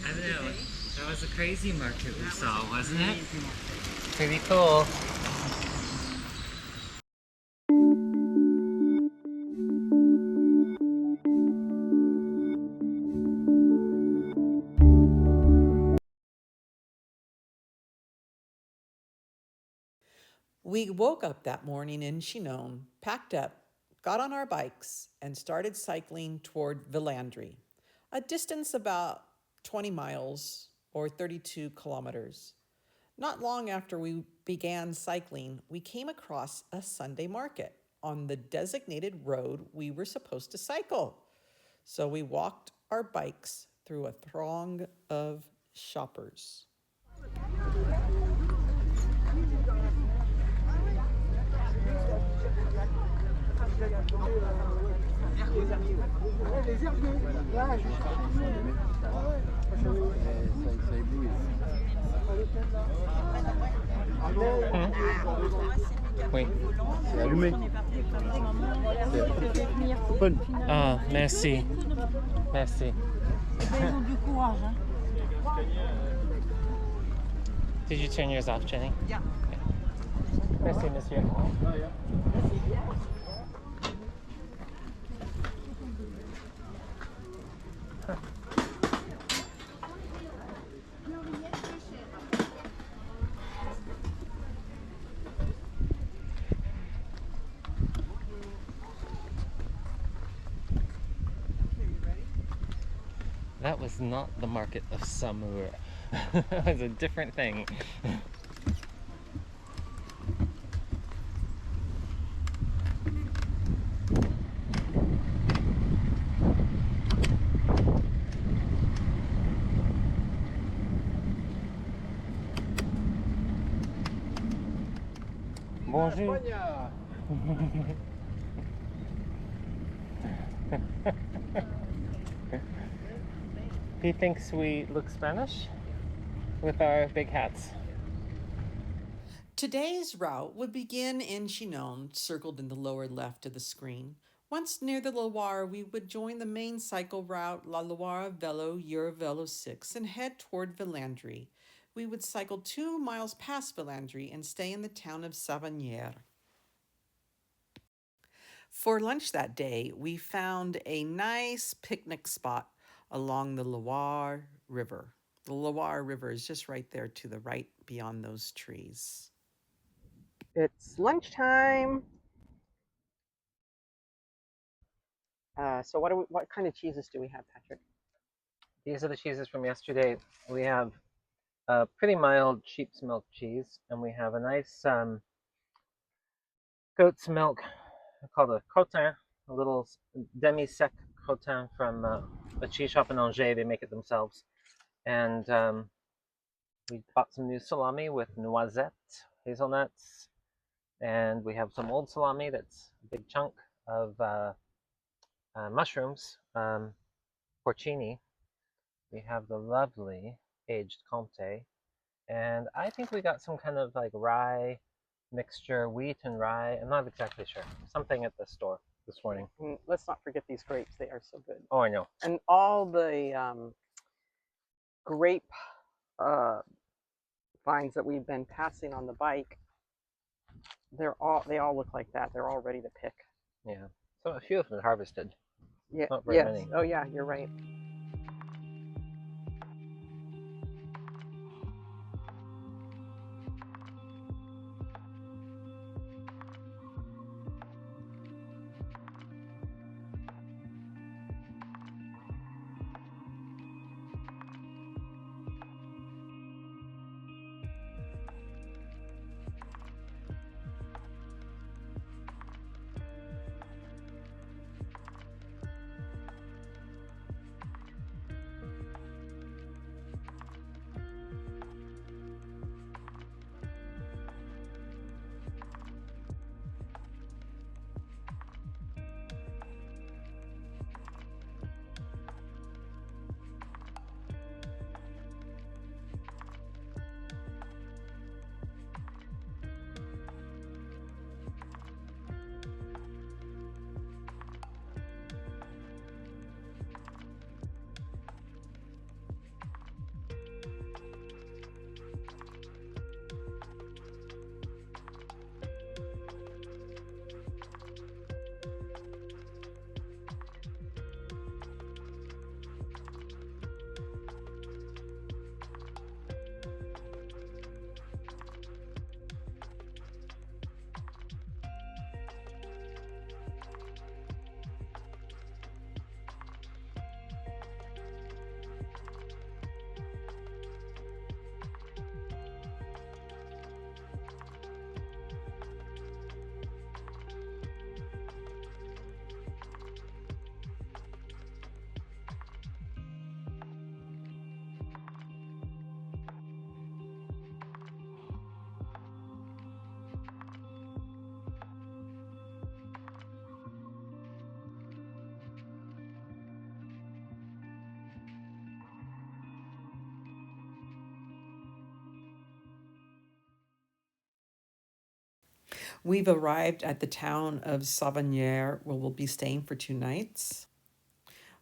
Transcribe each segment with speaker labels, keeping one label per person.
Speaker 1: I don't know. That was a crazy market we saw, wasn't it? Pretty cool.
Speaker 2: We woke up that morning in Chinon, packed up, got on our bikes, and started cycling toward Villandry, a distance about 20 miles or 32 kilometers. Not long after we began cycling, we came across a Sunday market on the designated road we were supposed to cycle. So we walked our bikes through a throng of shoppers.
Speaker 1: Oui.
Speaker 3: C'est allumé. Bonne.
Speaker 1: Ah, merci. Merci.
Speaker 4: Ils ont du courage, hein.
Speaker 1: Did you turn yours off, Jenny?
Speaker 4: Yeah.
Speaker 1: Merci, monsieur. That was not the market of Samour. It was a different thing. Bonjour. He thinks we look Spanish with our big hats.
Speaker 2: Today's route would begin in Chinon, circled in the lower left of the screen. Once near the Loire, we would join the main cycle route La Loire Vélo Eurovelo 6 and head toward Villandry. We would cycle 2 miles past Villandry and stay in the town of Savonnières. For lunch that day, we found a nice picnic spot along the Loire River. The Loire River is just right there to the right beyond those trees. It's lunchtime. So what kind of cheeses do we have, Patrick?
Speaker 1: These are the cheeses from yesterday. We have a pretty mild sheep's milk cheese, and we have a nice goat's milk called a crottin, a little demi-sec crottin from a cheese shop in Angers. They make it themselves. And we bought some new salami with noisette, hazelnuts, and we have some old salami that's a big chunk of mushrooms, porcini. We have the lovely aged Comté, and I think we got some kind of like rye mixture, wheat and rye. I'm not exactly sure. Something at the store this morning.
Speaker 2: Let's not forget these grapes. They are so good.
Speaker 1: Oh, I know.
Speaker 2: And all the grape vines that we've been passing on the bike, they all look like that. They're all ready to pick.
Speaker 1: Yeah. So a few of them harvested.
Speaker 2: Yeah.
Speaker 1: Not very
Speaker 2: yes.
Speaker 1: many.
Speaker 2: Oh yeah, you're right. We've arrived at the town of Savonnières, where we'll be staying for 2 nights.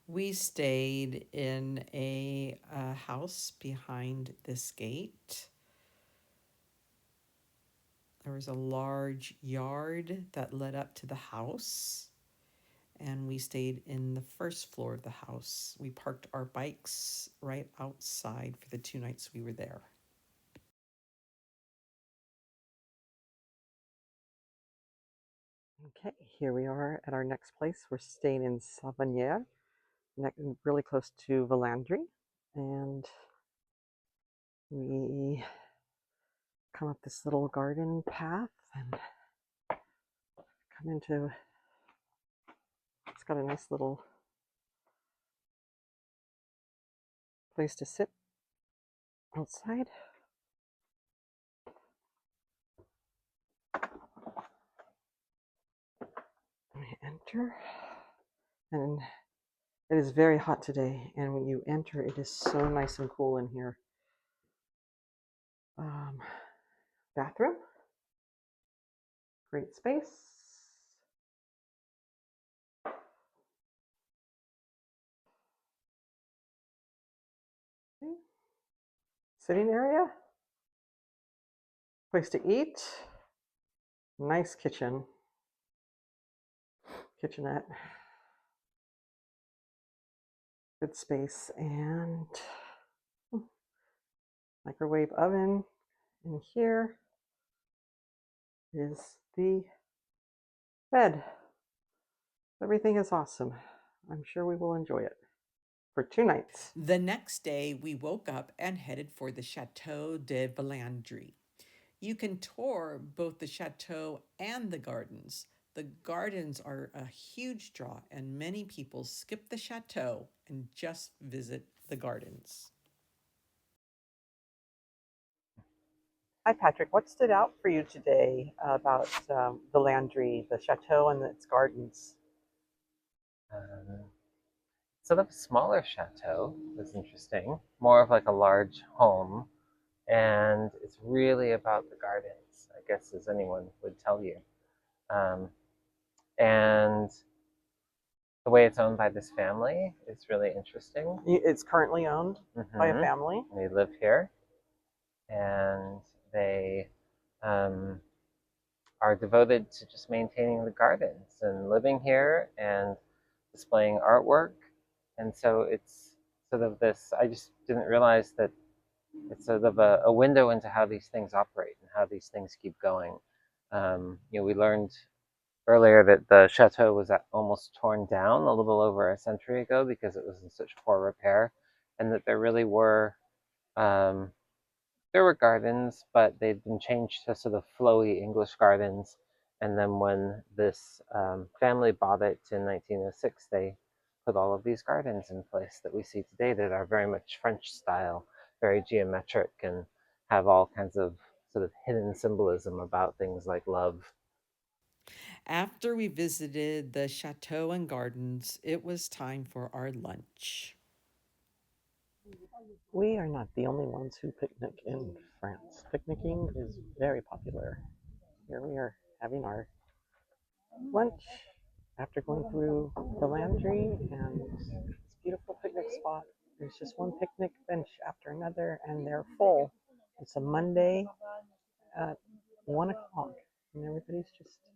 Speaker 2: We stayed in a house behind this gate. There was a large yard that led up to the house, and we stayed in the first floor of the house. We parked our bikes right outside for the 2 nights we were there.
Speaker 3: Okay, here we are at our next place. We're staying in Savonnières, really close to Villandry, and we come up this little garden path and come into, it's got a nice little place to sit outside. We enter, and it is very hot today, and when you enter, it is so nice and cool in here. Bathroom, great space. Okay. Sitting area, place to eat, nice kitchenette, good space, and microwave oven. And here is the bed. Everything is awesome. I'm sure we will enjoy it for 2 nights.
Speaker 2: The next day, we woke up and headed for the Château de Villandry. You can tour both the chateau and the gardens. The gardens are a huge draw, and many people skip the chateau and just visit the gardens.
Speaker 3: Hi, Patrick. What stood out for you today about Villandry, the chateau and its gardens?
Speaker 1: Sort of smaller chateau was interesting, more of like a large home, and it's really about the gardens, I guess, as anyone would tell you. And the way it's owned by this family is really interesting.
Speaker 3: It's currently owned by a family.
Speaker 1: They live here, and they are devoted to just maintaining the gardens and living here and displaying artwork. And so it's sort of this, I just didn't realize that it's sort of a window into how these things operate and how these things keep going. We learned earlier that the chateau was almost torn down a little over a century ago because it was in such poor repair, and that there really were gardens, but they'd been changed to sort of flowy English gardens. And then when this family bought it in 1906, they put all of these gardens in place that we see today that are very much French style, very geometric, and have all kinds of sort of hidden symbolism about things like love.
Speaker 2: After we visited the chateau and gardens, it was time for our lunch.
Speaker 3: We are not the only ones who picnic in France. Picnicking is very popular. Here we are having our lunch after going through the Landry and this beautiful picnic spot. There's just one picnic bench after another, and they're full. It's a Monday at 1 o'clock, and everybody's just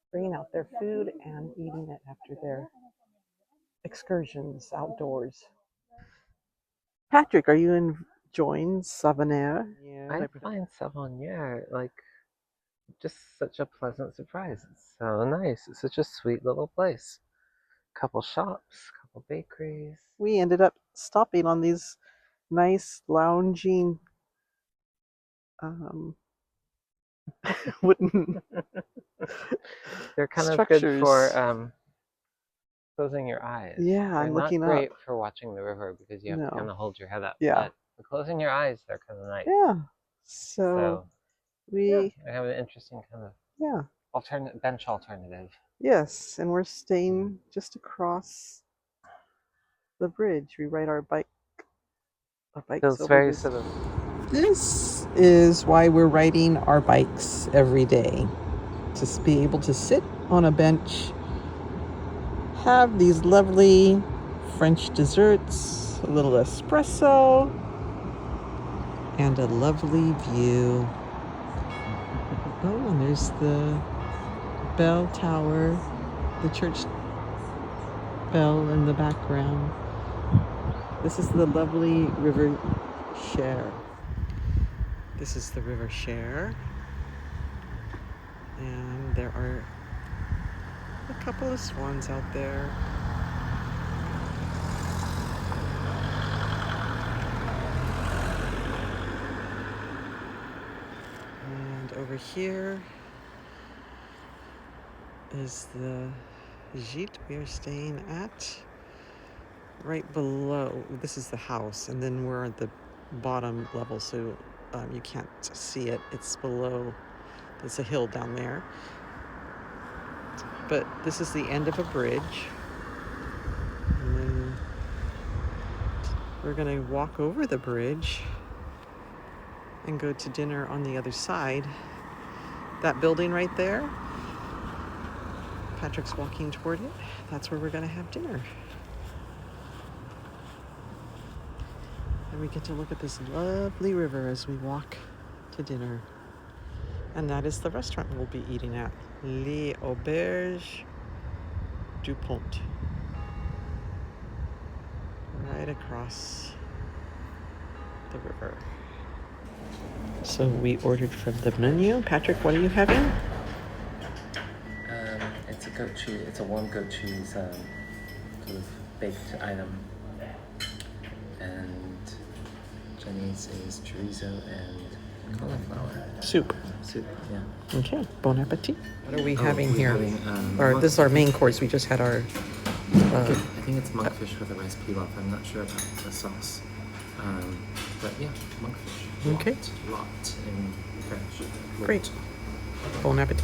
Speaker 3: bringing out their food and eating it after their excursions outdoors. Patrick, are you enjoying Savonnières?
Speaker 1: I find Savonnières like just such a pleasant surprise. It's so nice. It's such a sweet little place. Couple shops, couple bakeries.
Speaker 3: We ended up stopping on these nice lounging wooden
Speaker 1: They're kind
Speaker 3: structures.
Speaker 1: of good for closing your eyes.
Speaker 3: Yeah,
Speaker 1: they're
Speaker 3: I'm looking
Speaker 1: not great
Speaker 3: up.
Speaker 1: for watching the river because you have to kind of hold your head up.
Speaker 3: Yeah.
Speaker 1: But for closing your eyes, they're kind of nice.
Speaker 3: Yeah. So we
Speaker 1: have an interesting kind of bench alternative.
Speaker 3: Yes, and we're staying just across the bridge. We ride our bikes
Speaker 1: Feels
Speaker 3: over
Speaker 1: very
Speaker 3: this.
Speaker 1: sort of.
Speaker 2: This is why we're riding our bikes every day, to be able to sit on a bench, have these lovely French desserts, a little espresso, and a lovely view. Oh, and there's the bell tower, the church bell in the background. This is the lovely river Cher. This is the river Cher. And there are a couple of swans out there. And over here is the gîte we are staying at. Right below, this is the house, and then we're at the bottom level, so you can't see it. It's below, there's a hill down there. But this is the end of a bridge. And then we're gonna walk over the bridge and go to dinner on the other side. That building right there, Patrick's walking toward it. That's where we're gonna have dinner. And we get to look at this lovely river as we walk to dinner. And that is the restaurant we'll be eating at. Les Auberges du Pont. Right across the river. So we ordered from the menu. Patrick, what are you having?
Speaker 1: It's a goat cheese. It's a warm goat cheese sort of baked item. And Jenny's is chorizo and cauliflower.
Speaker 2: Soup.
Speaker 1: Soup, yeah.
Speaker 2: Okay, bon appetit. What are we having
Speaker 1: we're
Speaker 2: here?
Speaker 1: having,
Speaker 2: This is our main course. We just had our...
Speaker 1: I think it's monkfish with a rice pilaf. I'm not sure about the sauce. But yeah, monkfish.
Speaker 2: Okay.
Speaker 1: Lot in French.
Speaker 2: Great. Bon appetit.